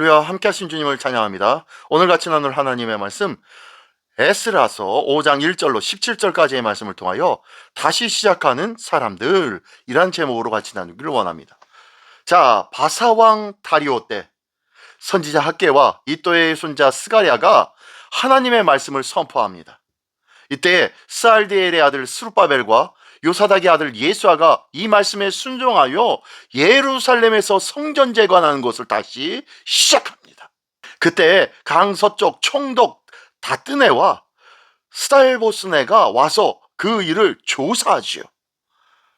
할렐루야, 함께 하신 주님을 찬양합니다. 오늘 같이 나눌 하나님의 말씀, 에스라서 5장 1절로 17절까지의 말씀을 통하여 다시 시작하는 사람들, 이란 제목으로 같이 나누기를 원합니다. 자, 바사왕 다리오 때 선지자 학개와 이또의 손자 스가랴가 하나님의 말씀을 선포합니다. 이때 스알디엘의 아들 스룹바벨과 요사닥의 아들 예수아가 이 말씀에 순종하여 예루살렘에서 성전 재건하는 것을 다시 시작합니다. 그때 강서쪽 총독 다뜨네와 스달보스네가 와서 그 일을 조사하지요.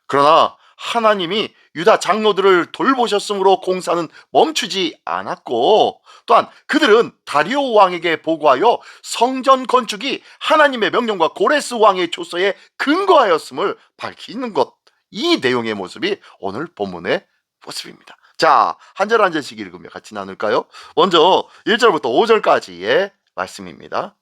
그러나 하나님이 유다 장로들을 돌보셨으므로 공사는 멈추지 않았고, 또한 그들은 다리오 왕에게 보고하여 성전 건축이 하나님의 명령과 고레스 왕의 조서에 근거하였음을 밝히는 것, 이 내용의 모습이 오늘 본문의 모습입니다. 자, 한 절 한 절씩 읽으며 같이 나눌까요? 먼저 1절부터 5절까지의 말씀입니다.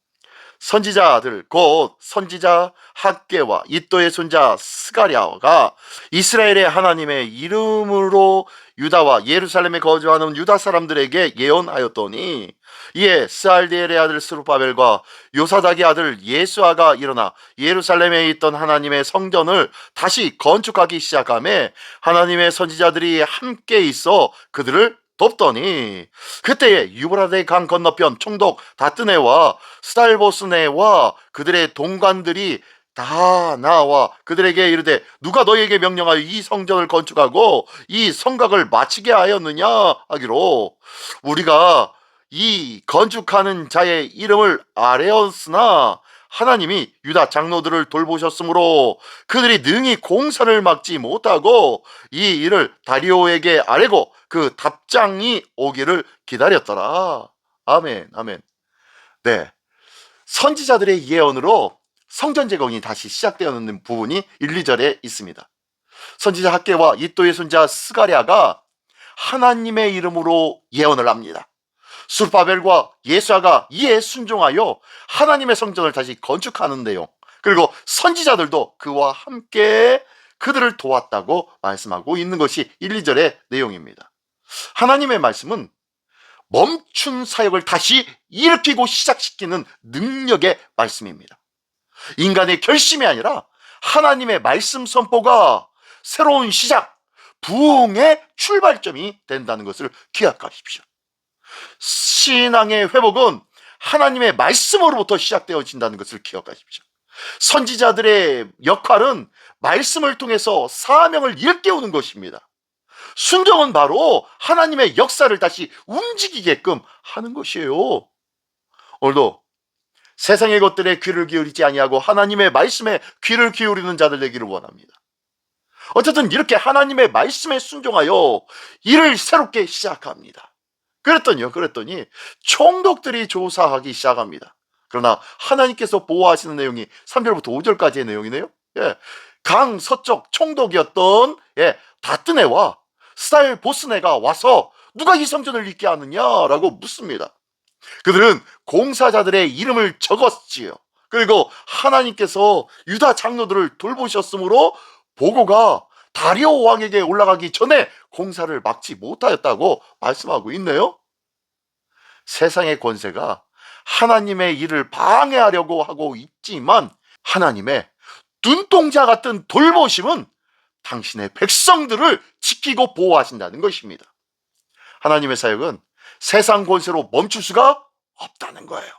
선지자들 곧 선지자 학개와 이또의 손자 스가랴가 이스라엘의 하나님의 이름으로 유다와 예루살렘에 거주하는 유다 사람들에게 예언하였더니, 이에 스알디엘의 아들 스룹바벨과 요사닥의 아들 예수아가 일어나 예루살렘에 있던 하나님의 성전을 다시 건축하기 시작하며 하나님의 선지자들이 함께 있어 그들을 돕더니, 그때에 유브라데 강 건너편 총독 다뜨네와 스달보스네와 그들의 동관들이 다 나와 그들에게 이르되, 누가 너희에게 명령하여 이 성전을 건축하고 이 성곽을 마치게 하였느냐 하기로, 우리가 이 건축하는 자의 이름을 아뢰었으나 하나님이 유다 장로들을 돌보셨으므로 그들이 능히 공사를 막지 못하고 이 일을 다리오에게 아뢰고 그 답장이 오기를 기다렸더라. 아멘, 아멘. 네, 선지자들의 예언으로 성전 재건이 다시 시작되었는 부분이 1, 2절에 있습니다. 선지자 학개와 이또의 손자 스가랴가 하나님의 이름으로 예언을 합니다. 스룹바벨과 예수아가 이에 순종하여 하나님의 성전을 다시 건축하는 내용, 그리고 선지자들도 그와 함께 그들을 도왔다고 말씀하고 있는 것이 1, 2절의 내용입니다. 하나님의 말씀은 멈춘 사역을 다시 일으키고 시작시키는 능력의 말씀입니다. 인간의 결심이 아니라 하나님의 말씀 선포가 새로운 시작, 부흥의 출발점이 된다는 것을 기억하십시오. 신앙의 회복은 하나님의 말씀으로부터 시작되어진다는 것을 기억하십시오. 선지자들의 역할은 말씀을 통해서 사명을 일깨우는 것입니다. 순종은 바로 하나님의 역사를 다시 움직이게끔 하는 것이에요. 오늘도 세상의 것들에 귀를 기울이지 아니하고 하나님의 말씀에 귀를 기울이는 자들 되기를 원합니다. 어쨌든 이렇게 하나님의 말씀에 순종하여 일을 새롭게 시작합니다. 그랬더니 총독들이 조사하기 시작합니다. 그러나 하나님께서 보호하시는 내용이 3절부터 5절까지의 내용이네요. 강 서쪽 총독이었던 다뜨네와 스달보스네가 와서 누가 이 성전을 짓게 하느냐라고 묻습니다. 그들은 공사자들의 이름을 적었지요. 그리고 하나님께서 유다 장로들을 돌보셨으므로 보고가 다리오 왕에게 올라가기 전에 공사를 막지 못하였다고 말씀하고 있네요. 세상의 권세가 하나님의 일을 방해하려고 하고 있지만 하나님의 눈동자 같은 돌보심은 당신의 백성들을 지키고 보호하신다는 것입니다. 하나님의 사역은 세상 권세로 멈출 수가 없다는 거예요.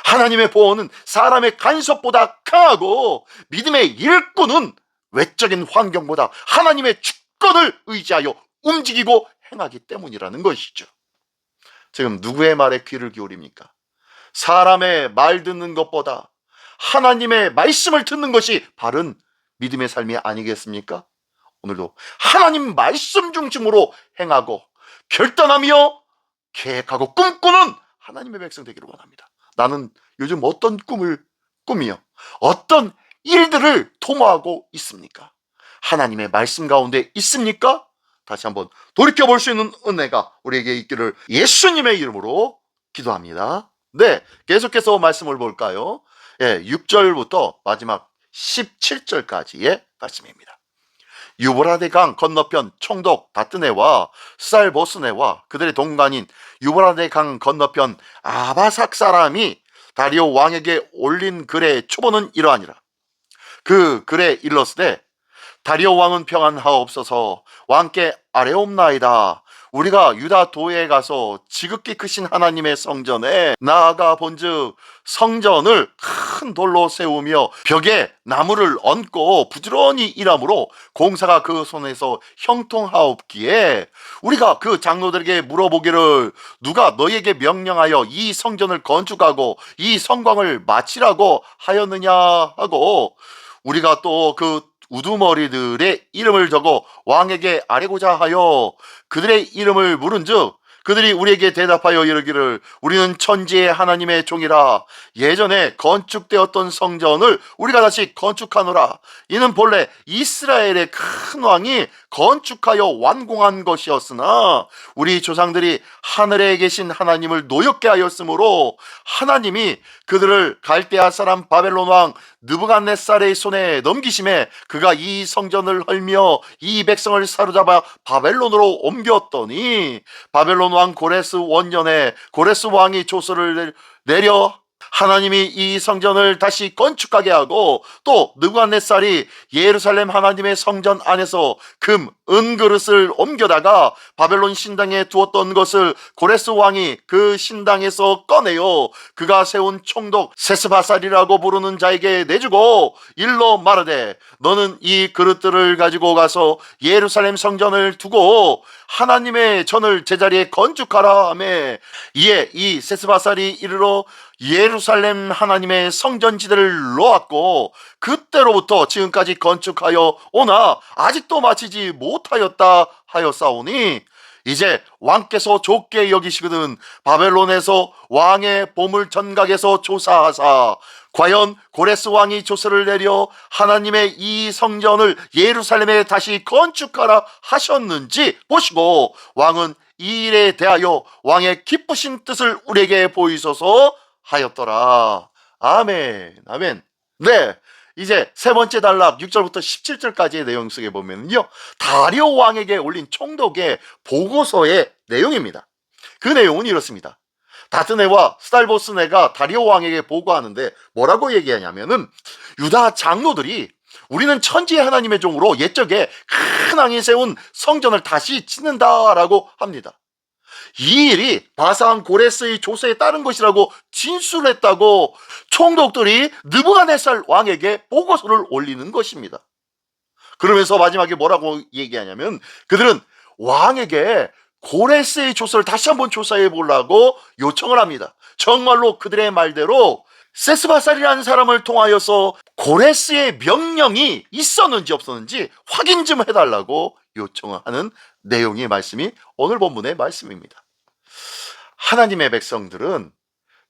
하나님의 보호는 사람의 간섭보다 강하고 믿음의 일꾼은 외적인 환경보다 하나님의 주권을 의지하여 움직이고 행하기 때문이라는 것이죠. 지금 누구의 말에 귀를 기울입니까? 사람의 말 듣는 것보다 하나님의 말씀을 듣는 것이 바른 믿음의 삶이 아니겠습니까? 오늘도 하나님 말씀 중심으로 행하고 결단하며 계획하고 꿈꾸는 하나님의 백성 되기를 원합니다. 나는 요즘 어떤 꿈을 꾸며 어떤 일들을 도모하고 있습니까? 하나님의 말씀 가운데 있습니까? 다시 한번 돌이켜볼 수 있는 은혜가 우리에게 있기를 예수님의 이름으로 기도합니다. 네, 계속해서 말씀을 볼까요? 6절부터 마지막 17절까지의 말씀입니다. 유브라데 강 건너편 총독 다뜨네와 쌀보스네와 그들의 동반인 유브라데 강 건너편 아바삭 사람이 다리오 왕에게 올린 글의 초본은 이러하니라. 그 글에 일렀으되 다리오 왕은 평안하옵소서. 왕께 아뢰옵나이다. 우리가 유다 도에 가서 지극히 크신 하나님의 성전에 나아가 본즉 성전을 큰 돌로 세우며 벽에 나무를 얹고 부지런히 일함으로 공사가 그 손에서 형통하옵기에 우리가 그 장로들에게 물어보기를 누가 너희에게 명령하여 이 성전을 건축하고 이 성곽을 마치라고 하였느냐 하고 우리가 또 그 우두머리들의 이름을 적어 왕에게 아뢰고자 하여 그들의 이름을 물은즉 그들이 우리에게 대답하여 이르기를 우리는 천지의 하나님의 종이라. 예전에 건축되었던 성전을 우리가 다시 건축하노라. 이는 본래 이스라엘의 큰 왕이 건축하여 완공한 것이었으나 우리 조상들이 하늘에 계신 하나님을 노엽게 하였으므로 하나님이 그들을 갈대아 사람 바벨론 왕 느부갓네살의 손에 넘기심에 그가 이 성전을 헐며 이 백성을 사로잡아 바벨론으로 옮겼더니 바벨론 왕 고레스 원년에 고레스 왕이 조서를 내려 하나님이 이 성전을 다시 건축하게 하고 또 느부갓네살이 예루살렘 하나님의 성전 안에서 금, 은그릇을 옮겨다가 바벨론 신당에 두었던 것을 고레스 왕이 그 신당에서 꺼내요 그가 세운 총독 세스바살이라고 부르는 자에게 내주고 일러 말하되 너는 이 그릇들을 가지고 가서 예루살렘 성전을 두고 하나님의 전을 제자리에 건축하라 하매 이에 이 세스바살이 이르러 예루살렘 하나님의 성전지대를 놓았고 그때로부터 지금까지 건축하여 오나 아직도 마치지 못하였다 하였사오니 이제 왕께서 좋게 여기시거든 바벨론에서 왕의 보물 전각에서 조사하사 과연 고레스 왕이 조서를 내려 하나님의 이 성전을 예루살렘에 다시 건축하라 하셨는지 보시고 왕은 이 일에 대하여 왕의 기쁘신 뜻을 우리에게 보이소서 하였더라. 아멘. 아멘. 네. 이제 세 번째 단락 6절부터 17절까지의 내용 속에 보면요. 다리오 왕에게 올린 총독의 보고서의 내용입니다. 그 내용은 이렇습니다. 다트네와 스달보스네가 다리오 왕에게 보고하는데 뭐라고 얘기하냐면은 유다 장로들이 우리는 천지의 하나님의 종으로 옛적에 큰 왕이 세운 성전을 다시 짓는다라고 합니다. 이 일이 바산 고레스의 조서에 따른 것이라고 진술했다고 총독들이 느부갓네살 왕에게 보고서를 올리는 것입니다. 그러면서 마지막에 뭐라고 얘기하냐면 그들은 왕에게 고레스의 조서를 다시 한번 조사해 보려고 요청을 합니다. 정말로 그들의 말대로 세스바살이라는 사람을 통하여서 고레스의 명령이 있었는지 없었는지 확인 좀 해달라고 요청을 하는 내용의 말씀이 오늘 본문의 말씀입니다. 하나님의 백성들은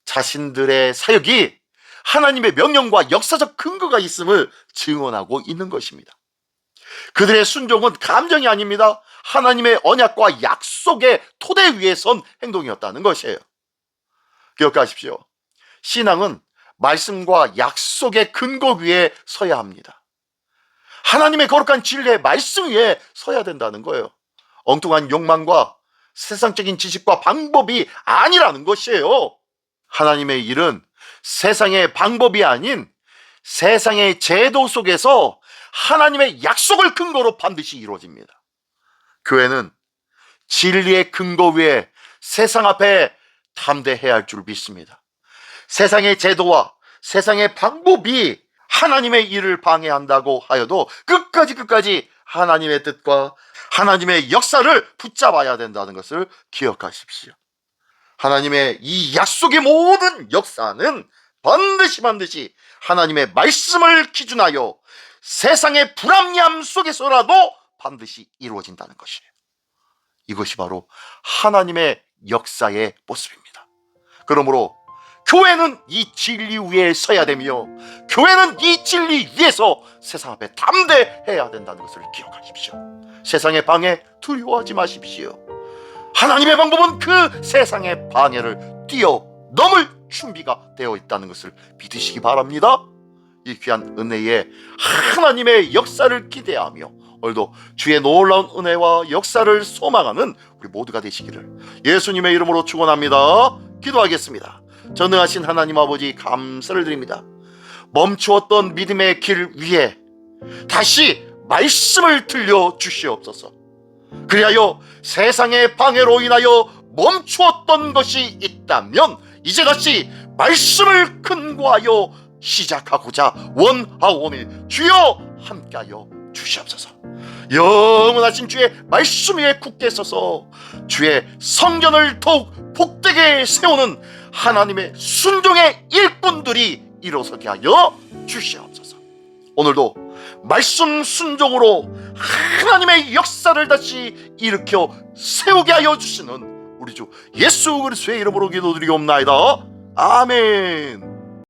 자신들의 사역이 하나님의 명령과 역사적 근거가 있음을 증언하고 있는 것입니다. 그들의 순종은 감정이 아닙니다. 하나님의 언약과 약속의 토대 위에 선 행동이었다는 것이에요. 기억하십시오. 신앙은 말씀과 약속의 근거 위에 서야 합니다. 하나님의 거룩한 진리의 말씀 위에 서야 된다는 거예요. 엉뚱한 욕망과 세상적인 지식과 방법이 아니라는 것이에요. 하나님의 일은 세상의 방법이 아닌 세상의 제도 속에서 하나님의 약속을 근거로 반드시 이루어집니다. 교회는 진리의 근거 위에 세상 앞에 담대해야 할 줄 믿습니다. 세상의 제도와 세상의 방법이 하나님의 일을 방해한다고 하여도 끝까지 하나님의 뜻과 하나님의 역사를 붙잡아야 된다는 것을 기억하십시오. 하나님의 이 약속의 모든 역사는 반드시 하나님의 말씀을 기준하여 세상의 불합리함 속에서라도 반드시 이루어진다는 것이에요. 이것이 바로 하나님의 역사의 모습입니다. 그러므로 교회는 이 진리 위에 서야 되며 교회는 이 진리 위에서 세상 앞에 담대해야 된다는 것을 기억하십시오. 세상의 방해 두려워하지 마십시오. 하나님의 방법은 그 세상의 방해를 뛰어넘을 준비가 되어 있다는 것을 믿으시기 바랍니다. 이 귀한 은혜에 하나님의 역사를 기대하며 오늘도 주의 놀라운 은혜와 역사를 소망하는 우리 모두가 되시기를 예수님의 이름으로 축원합니다. 기도하겠습니다. 전능하신 하나님 아버지, 감사를 드립니다. 멈추었던 믿음의 길 위에 다시 말씀을 들려주시옵소서. 그리하여 세상의 방해로 인하여 멈추었던 것이 있다면 이제 다시 말씀을 근거하여 시작하고자 원하오니 주여 함께하여 주시옵소서. 영원하신 주의 말씀 위에 굳게 서서 주의 성전을 더욱 복되게 세우는 하나님의 순종의 일꾼들이 일어서게 하여 주시옵소서. 오늘도 말씀 순종으로 하나님의 역사를 다시 일으켜 세우게 하여 주시는 우리 주 예수 그리스도의 이름으로 기도드리옵나이다. 아멘.